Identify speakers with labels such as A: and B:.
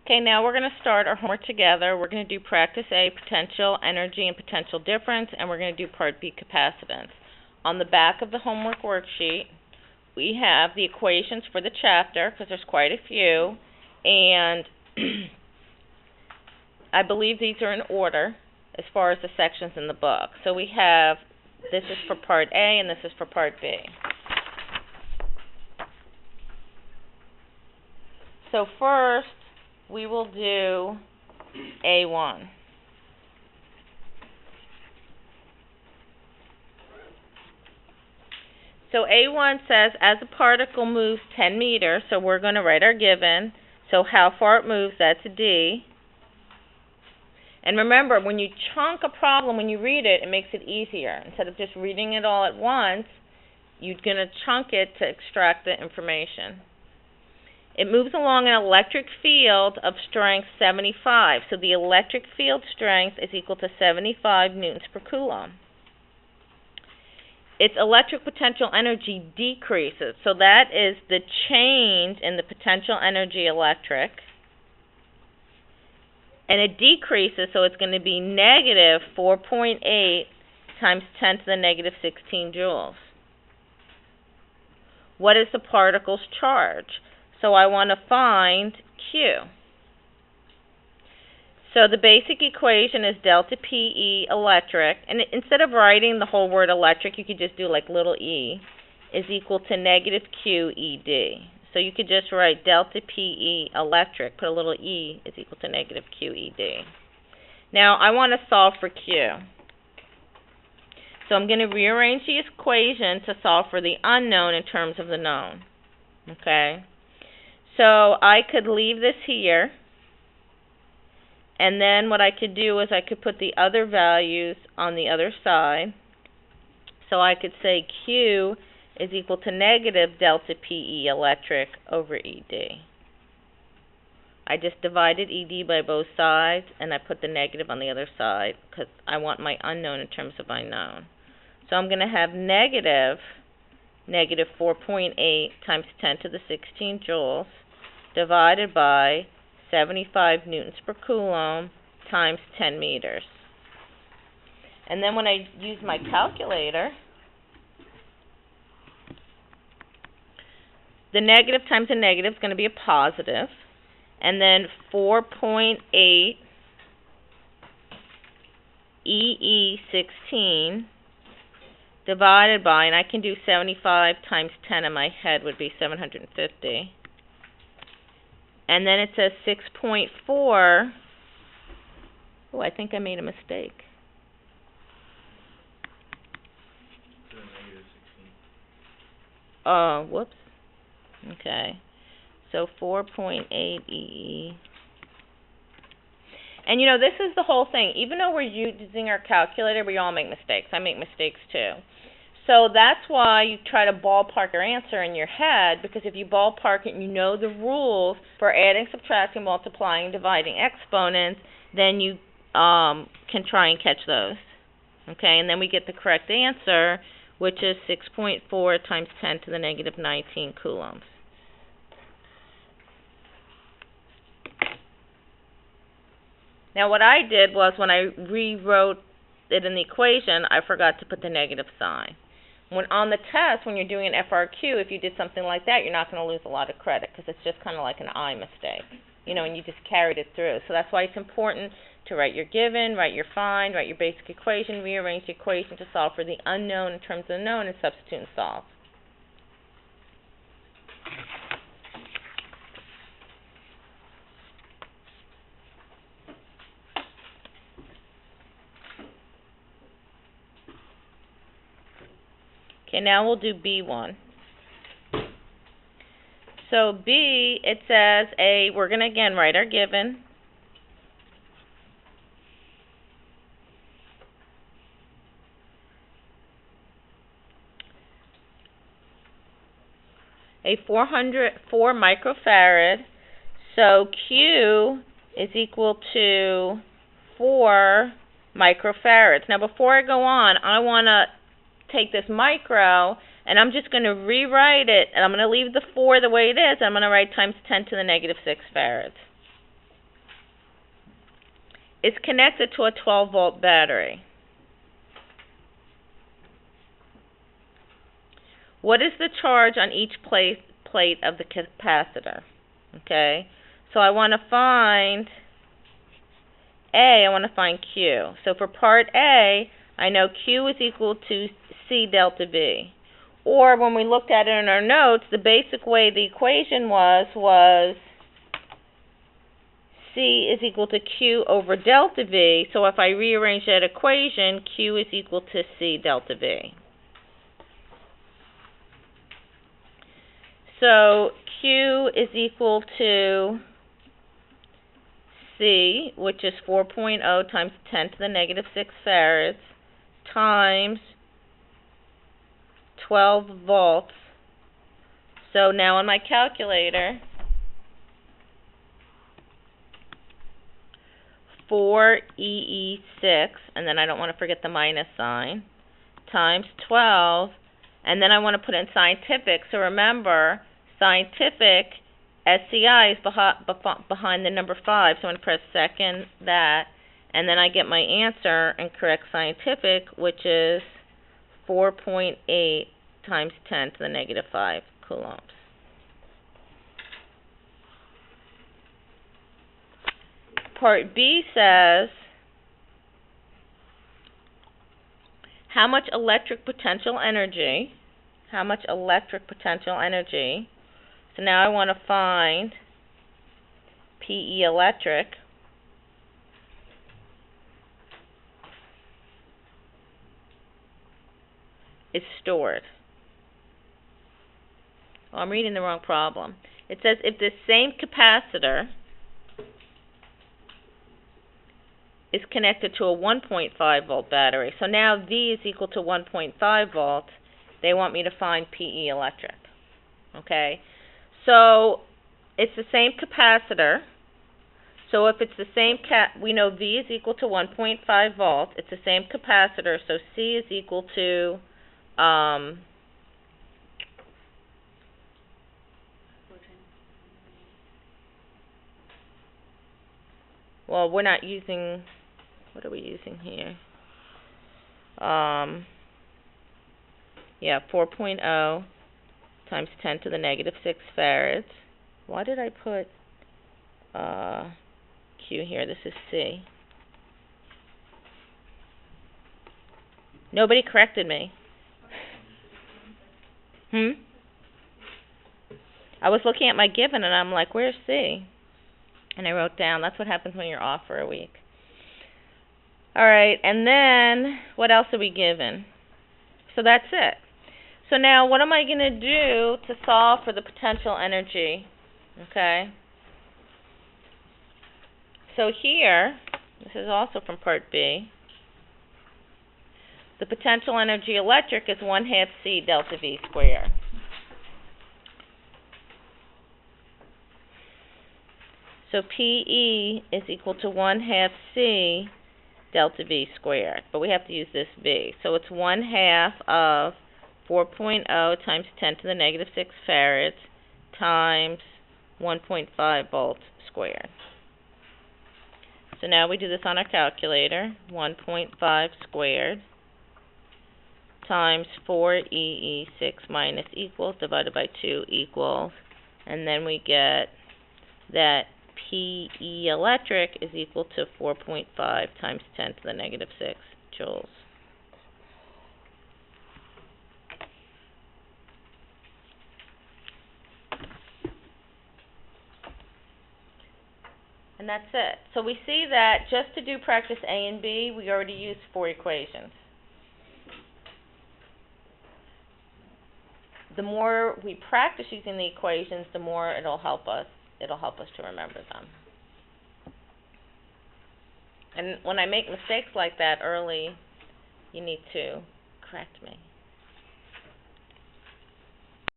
A: Okay, now we're going to start our homework together. We're going to do practice A, potential, energy, and potential difference, and we're going to do part B, capacitance. On the back of the homework worksheet, we have the equations for the chapter, because there's quite a few, and I believe these are in order as far as the sections in the book. So we have, this is for part A, and this is for part B. So first, we will do A1. So A1 says, as a particle moves 10 meters, so we're going to write our given. So how far it moves, that's D. And remember, when you chunk a problem, when you read it, it makes it easier. Instead of just reading it all at once, you're going to chunk it to extract the information. It moves along an electric field of strength 75. So the electric field strength is equal to 75 newtons per coulomb. Its electric potential energy decreases. So that is the change in the potential energy electric. And it decreases, so it's going to be negative 4.8 times 10 to the negative 16 joules. What is the particle's charge? So I want to find Q. So the basic equation is delta PE electric, and instead of writing the whole word electric, you could just do like little e, is equal to negative QED. So you could just write delta PE electric, put a little e, is equal to negative QED. Now I want to solve for Q. So I'm going to rearrange the equation to solve for the unknown in terms of the known. Okay? So I could leave this here, and then what I could do is I could put the other values on the other side. So I could say Q is equal to negative delta PE electric over ED. I just divided ED by both sides, and I put the negative on the other side because I want my unknown in terms of my known. So I'm going to have negative 4.8 times 10 to the 16 joules divided by 75 newtons per coulomb times 10 meters. And then when I use my calculator, the negative times a negative is going to be a positive. And then 4.8 EE16 divided by, and I can do 75 times 10 in my head would be 750. And then it says 6.4. Oh, I think I made a mistake. Oh, whoops. Okay. So 4.8 EE. And you know, this is the whole thing. Even though we're using our calculator, we all make mistakes. I make mistakes too. So that's why you try to ballpark your answer in your head, because if you ballpark it and you know the rules for adding, subtracting, multiplying, dividing exponents, then you can try and catch those. Okay, and then we get the correct answer, which is 6.4 times 10 to the negative 19 coulombs. Now what I did was when I rewrote it in the equation, I forgot to put the negative sign. When on the test, when you're doing an FRQ, if you did something like that, you're not going to lose a lot of credit because it's just kind of like an I mistake, you know, and you just carried it through. So that's why it's important to write your given, write your find, write your basic equation, rearrange the equation to solve for the unknown in terms of the known, and substitute and solve. Okay, now we'll do B1. So B, it says we're going to again write our given. A 404 microfarad. So Q is equal to 4 microfarads. Now before I go on, I want to take this micro, and I'm just going to rewrite it, and I'm going to leave the 4 the way it is, and I'm going to write times 10 to the negative 6 farads. is connected to a 12-volt battery. What is the charge on each plate of the capacitor? Okay, so I want to find A, I want to find Q. So for part A, I know Q is equal to C delta V. Or when we looked at it in our notes, the basic way the equation was C is equal to Q over delta V. So if I rearrange that equation, Q is equal to C delta V. So Q is equal to C, which is 4.0 times 10 to the negative 6 farads, times 12 volts. So now on my calculator, 4EE6, and then I don't want to forget the minus sign, times 12, and then I want to put in scientific. So remember, scientific, SCI is behind the number 5, so I'm going to press second that, and then I get my answer in correct scientific, which is 4.8 times 10 to the negative 5 coulombs. Part B says, how much electric potential energy, so now I want to find PE electric, is stored. Oh, I'm reading the wrong problem. It says if the same capacitor is connected to a 1.5 volt battery, so now V is equal to 1.5 volts, they want me to find PE electric. Okay? So it's the same capacitor. So if it's the same we know V is equal to 1.5 volts. It's the same capacitor, so C is equal to well, we're not using, what are we using here? Yeah, 4.0 times 10 to the negative 6 farads. Why did I put Q here? This is C. Nobody corrected me. I was looking at my given and I'm like, where's C? And I wrote down, that's what happens when you're off for a week. Alright, and then, what else are we given? So that's it. So now, what am I going to do to solve for the potential energy? Okay. So here, this is also from part B, the potential energy electric is 1/2 C delta V squared. So PE is equal to 1/2 C delta V squared. But we have to use this V. So it's 1/2 of 4.0 times 10 to the negative 6 farads times 1.5 volts squared. So now we do this on our calculator. 1.5 squared times 4EE6 minus equals divided by 2 equals, and then we get that PE electric is equal to 4.5 times 10 to the negative 6 joules. And that's it. So we see that just to do practice A and B, we already used 4 equations. The more we practice using the equations, the more it'll help us to remember them. And when I make mistakes like that early, you need to correct me.